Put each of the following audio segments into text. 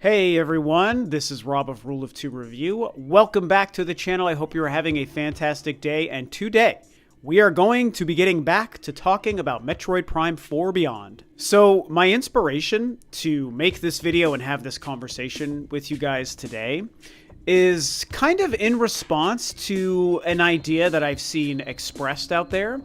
Hey everyone, this is Rob of Rule of Two Review. Welcome back to the channel. I hope you're having a fantastic day, and today we are going to be getting back to talking about Metroid Prime 4 Beyond. So my inspiration to make this video and have this conversation with you guys today is kind of in response to an idea that I've seen expressed out there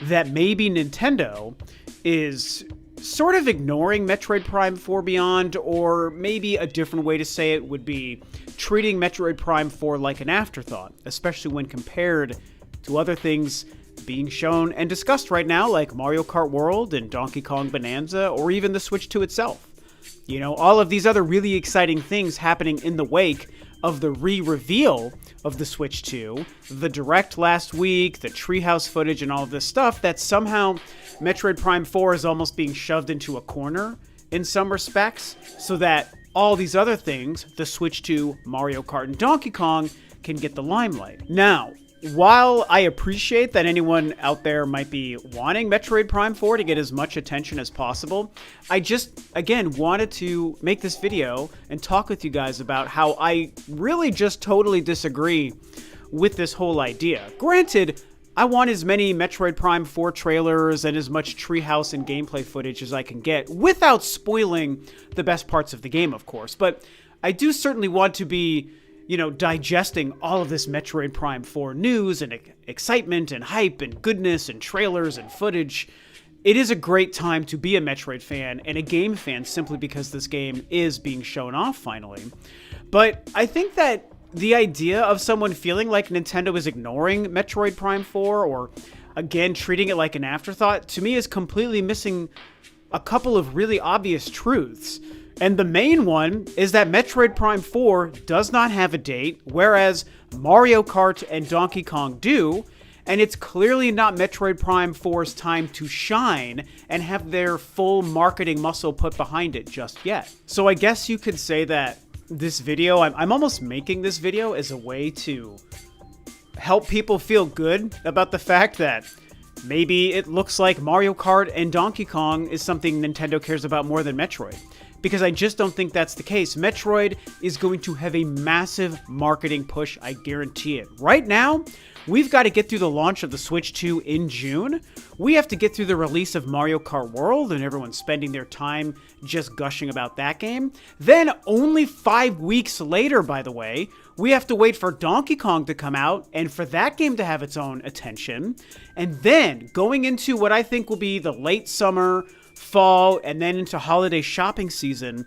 that maybe Nintendo is sort of ignoring Metroid Prime 4 Beyond, or maybe a different way to say it would be treating Metroid Prime 4 like an afterthought, especially when compared to other things being shown and discussed right now, like Mario Kart World and Donkey Kong Bonanza, or even the Switch 2 itself. You know, all of these other really exciting things happening in the wake of the re-reveal of the Switch 2, the Direct last week, the Treehouse footage, and all of this stuff, that somehow Metroid Prime 4 is almost being shoved into a corner in some respects, so that all these other things, the Switch 2, Mario Kart, and Donkey Kong, can get the limelight. Now, while I appreciate that anyone out there might be wanting Metroid Prime 4 to get as much attention as possible, I just, again, wanted to make this video and talk with you guys about how I really just totally disagree with this whole idea. Granted, I want as many Metroid Prime 4 trailers and as much Treehouse and gameplay footage as I can get without spoiling the best parts of the game, of course, but I do certainly want to be, you know, digesting all of this Metroid Prime 4 news and excitement and hype and goodness and trailers and footage. It is a great time to be a Metroid fan and a game fan simply because this game is being shown off finally. But I think that the idea of someone feeling like Nintendo is ignoring Metroid Prime 4 or, again, treating it like an afterthought, to me is completely missing a couple of really obvious truths. And the main one is that Metroid Prime 4 does not have a date, whereas Mario Kart and Donkey Kong do, and it's clearly not Metroid Prime 4's time to shine and have their full marketing muscle put behind it just yet. So I guess you could say that this video, I'm almost making this video as a way to help people feel good about the fact that maybe it looks like Mario Kart and Donkey Kong is something Nintendo cares about more than Metroid. Because I just don't think that's the case. Metroid is going to have a massive marketing push, I guarantee it. Right now, we've got to get through the launch of the Switch 2 in June. We have to get through the release of Mario Kart World, and everyone's spending their time just gushing about that game. Then, only 5 weeks later, by the way, we have to wait for Donkey Kong to come out, and for that game to have its own attention. And then, going into what I think will be the late summer, fall, and then into holiday shopping season,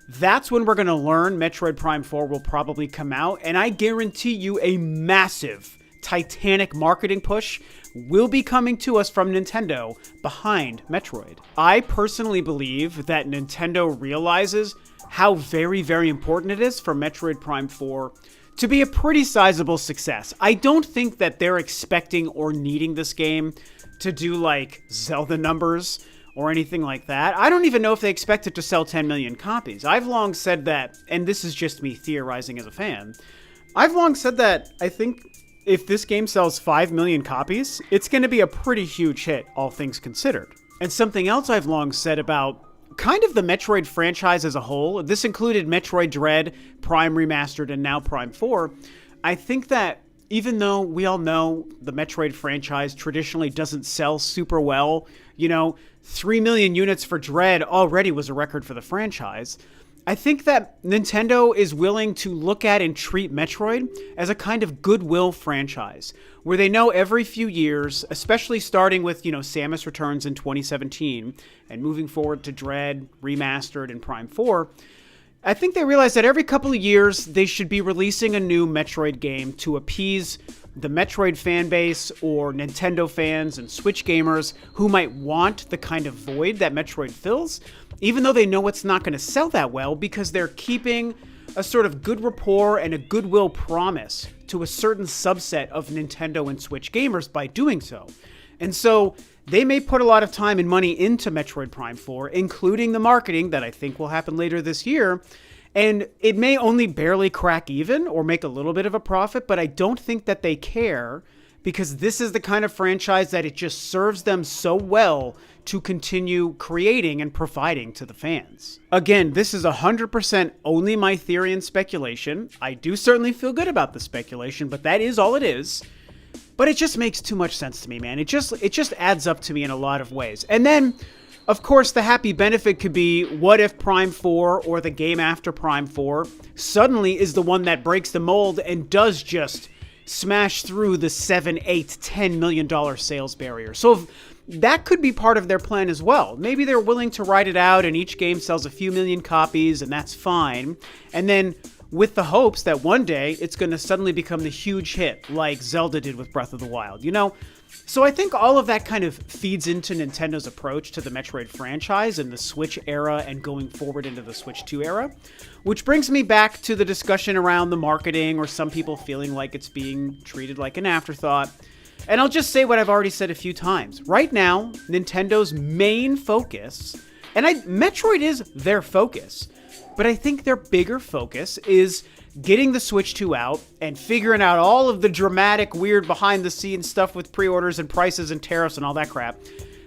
that's when we're going to learn Metroid Prime 4 will probably come out, and I guarantee you a massive, titanic marketing push will be coming to us from Nintendo behind Metroid. I personally believe that Nintendo realizes how very, very important it is for Metroid Prime 4 to be a pretty sizable success. I don't think that they're expecting or needing this game to do like Zelda numbers or anything like that. I don't even know if they expect it to sell 10 million copies. I've long said that, and this is just me theorizing as a fan, I've long said that I think if this game sells 5 million copies, it's going to be a pretty huge hit, all things considered. And something else I've long said about kind of the Metroid franchise as a whole, this included Metroid Dread, Prime Remastered, and now Prime 4, I think that even though we all know the Metroid franchise traditionally doesn't sell super well, you know, 3 million units for Dread already was a record for the franchise, I think that Nintendo is willing to look at and treat Metroid as a kind of goodwill franchise, where they know every few years, especially starting with, you know, Samus Returns in 2017, and moving forward to Dread, Remastered, and Prime 4, I think they realize that every couple of years they should be releasing a new Metroid game to appease the Metroid fan base or Nintendo fans and Switch gamers who might want the kind of void that Metroid fills, even though they know it's not going to sell that well because they're keeping a sort of good rapport and a goodwill promise to a certain subset of Nintendo and Switch gamers by doing so. And so they may put a lot of time and money into Metroid Prime 4, including the marketing that I think will happen later this year, and it may only barely crack even or make a little bit of a profit, but I don't think that they care because this is the kind of franchise that it just serves them so well to continue creating and providing to the fans. Again, this is 100% only my theory and speculation. I do certainly feel good about the speculation, but that is all it is. But it just makes too much sense to me, man. It just adds up to me in a lot of ways. And then, of course, the happy benefit could be, what if Prime 4 or the game after Prime 4 suddenly is the one that breaks the mold and does just smash through the $7, $8, $10 million sales barrier. So that could be part of their plan as well. Maybe they're willing to ride it out and each game sells a few million copies and that's fine. And then with the hopes that one day it's going to suddenly become the huge hit like Zelda did with Breath of the Wild, you know? So I think all of that kind of feeds into Nintendo's approach to the Metroid franchise and the Switch era and going forward into the Switch 2 era, which brings me back to the discussion around the marketing or some people feeling like it's being treated like an afterthought. And I'll just say what I've already said a few times. Right now, Nintendo's main focus, and Metroid is their focus, but I think their bigger focus is getting the Switch 2 out and figuring out all of the dramatic, weird behind-the-scenes stuff with pre-orders and prices and tariffs and all that crap.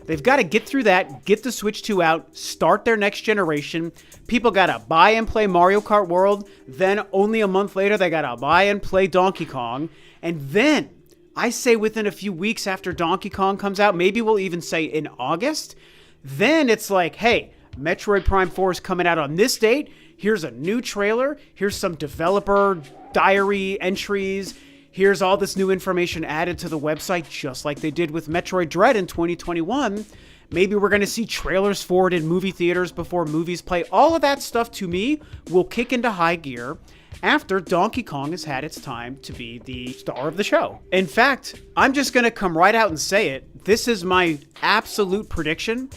They've got to get through that, get the Switch 2 out, start their next generation. People got to buy and play Mario Kart World. Then only a month later, they got to buy and play Donkey Kong. And then, I say within a few weeks after Donkey Kong comes out, maybe we'll even say in August, then it's like, hey, Metroid Prime 4 is coming out on this date. Here's a new trailer. Here's some developer diary entries. Here's all this new information added to the website, just like they did with Metroid Dread in 2021. Maybe we're going to see trailers for it in movie theaters before movies play. All of that stuff, to me, will kick into high gear after Donkey Kong has had its time to be the star of the show. In fact, I'm just going to come right out and say it. This is my absolute prediction.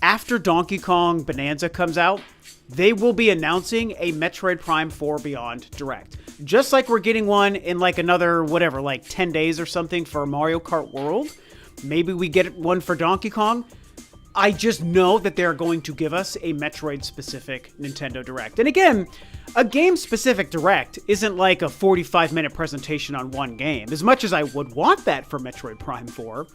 After Donkey Kong Bonanza comes out, they will be announcing a Metroid Prime 4 Beyond Direct. Just like we're getting one in like another, whatever, like 10 days or something for Mario Kart World. Maybe we get one for Donkey Kong. I just know that they're going to give us a Metroid-specific Nintendo Direct. And again, a game-specific Direct isn't like a 45-minute presentation on one game. As much as I would want that for Metroid Prime 4,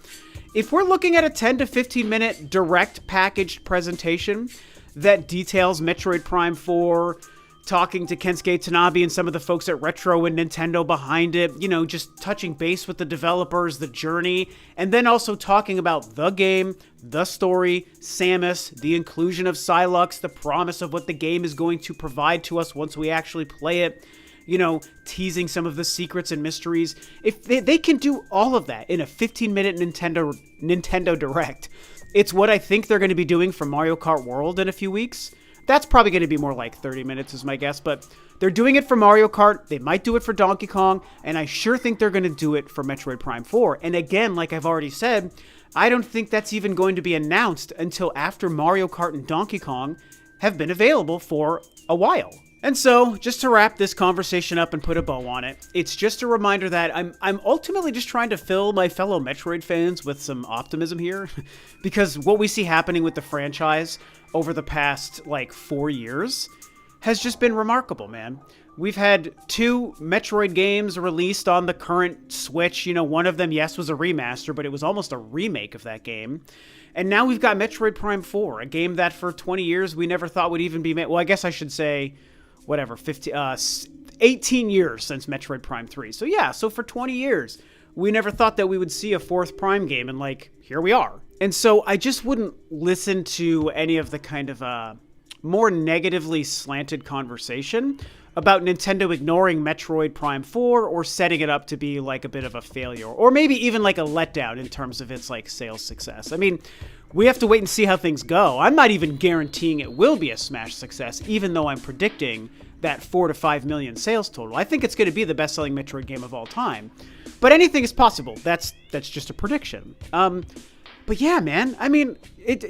if we're looking at a 10 to 15-minute Direct packaged presentation that details Metroid Prime 4, talking to Kensuke Tanabe and some of the folks at Retro and Nintendo behind it, you know, just touching base with the developers, the journey, and then also talking about the game, the story, Samus, the inclusion of Psylux, the promise of what the game is going to provide to us once we actually play it, you know, teasing some of the secrets and mysteries. If they can do all of that in a 15-minute Nintendo Direct, it's what I think they're going to be doing for Mario Kart World in a few weeks. That's probably going to be more like 30 minutes is my guess, but they're doing it for Mario Kart. They might do it for Donkey Kong, and I sure think they're going to do it for Metroid Prime 4. And again, like I've already said, I don't think that's even going to be announced until after Mario Kart and Donkey Kong have been available for a while. And so, just to wrap this conversation up and put a bow on it, it's just a reminder that I'm ultimately just trying to fill my fellow Metroid fans with some optimism here, because what we see happening with the franchise over the past, 4 years has just been remarkable, man. We've had 2 Metroid games released on the current Switch. You know, one of them, yes, was a remaster, but it was almost a remake of that game. And now we've got Metroid Prime 4, a game that for 20 years we never thought would even be made. Well, I guess I should say, 18 years since Metroid Prime 3. So yeah, so for 20 years, we never thought that we would see a 4th Prime game, and here we are. And so I just wouldn't listen to any of the kind of more negatively slanted conversation about Nintendo ignoring Metroid Prime 4 or setting it up to be a bit of a failure, or maybe even a letdown in terms of its sales success. I mean, we have to wait and see how things go. I'm not even guaranteeing it will be a smash success, even though I'm predicting that 4 to 5 million sales total. I think it's going to be the best-selling Metroid game of all time. But anything is possible. That's just a prediction. But yeah, man, I mean,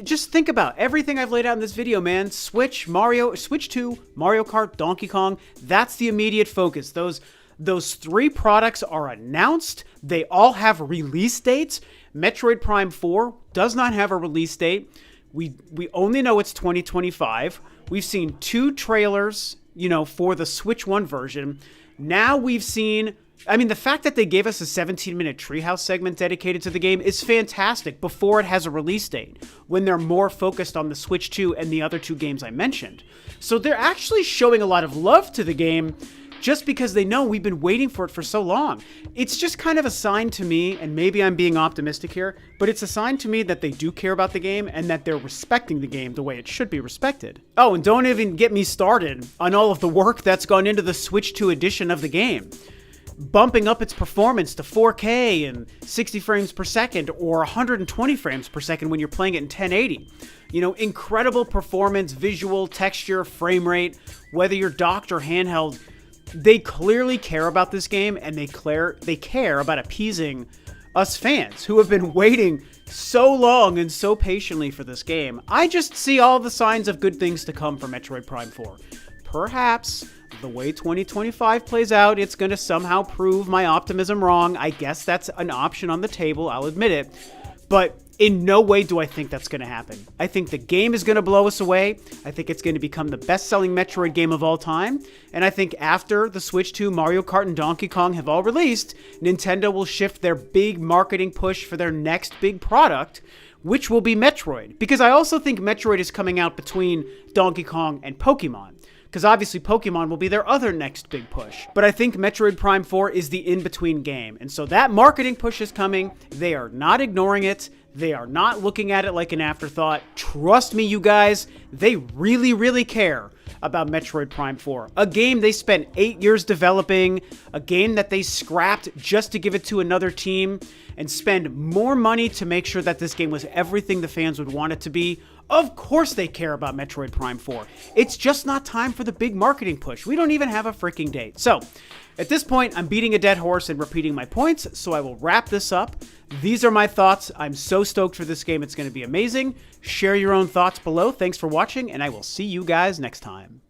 just think about everything I've laid out in this video, man. Switch 2, Mario Kart, Donkey Kong, that's the immediate focus. Those 3 products are announced. They all have release dates. Metroid Prime 4 does not have a release date. We only know it's 2025. We've seen 2 trailers, for the Switch 1 version. Now we've seen I mean, the fact that they gave us a 17-minute treehouse segment dedicated to the game is fantastic before it has a release date, when they're more focused on the Switch 2 and the other two games I mentioned. So they're actually showing a lot of love to the game just because they know we've been waiting for it for so long. It's just kind of a sign to me, and maybe I'm being optimistic here, but it's a sign to me that they do care about the game and that they're respecting the game the way it should be respected. Oh, and don't even get me started on all of the work that's gone into the Switch 2 edition of the game. Bumping up its performance to 4K and 60 frames per second or 120 frames per second when you're playing it in 1080. You know, incredible performance, visual, texture, frame rate, whether you're docked or handheld. They clearly care about this game, and they care about appeasing us fans who have been waiting so long and so patiently for this game. I just see all the signs of good things to come for Metroid Prime 4. Perhaps the way 2025 plays out, it's going to somehow prove my optimism wrong. I guess that's an option on the table, I'll admit it. But in no way do I think that's going to happen. I think the game is going to blow us away. I think it's going to become the best-selling Metroid game of all time. And I think after the Switch 2, Mario Kart, and Donkey Kong have all released, Nintendo will shift their big marketing push for their next big product, which will be Metroid. Because I also think Metroid is coming out between Donkey Kong and Pokemon. Because obviously Pokemon will be their other next big push. But I think Metroid Prime 4 is the in-between game. And so that marketing push is coming. They are not ignoring it. They are not looking at it like an afterthought. Trust me, you guys, they really, really care about Metroid Prime 4. A game they spent 8 years developing, a game that they scrapped just to give it to another team, and spend more money to make sure that this game was everything the fans would want it to be. Of course they care about Metroid Prime 4. It's just not time for the big marketing push. We don't even have a freaking date. So, at this point, I'm beating a dead horse and repeating my points, so I will wrap this up. These are my thoughts. I'm so stoked for this game. It's going to be amazing. Share your own thoughts below. Thanks for watching, and I will see you guys next time.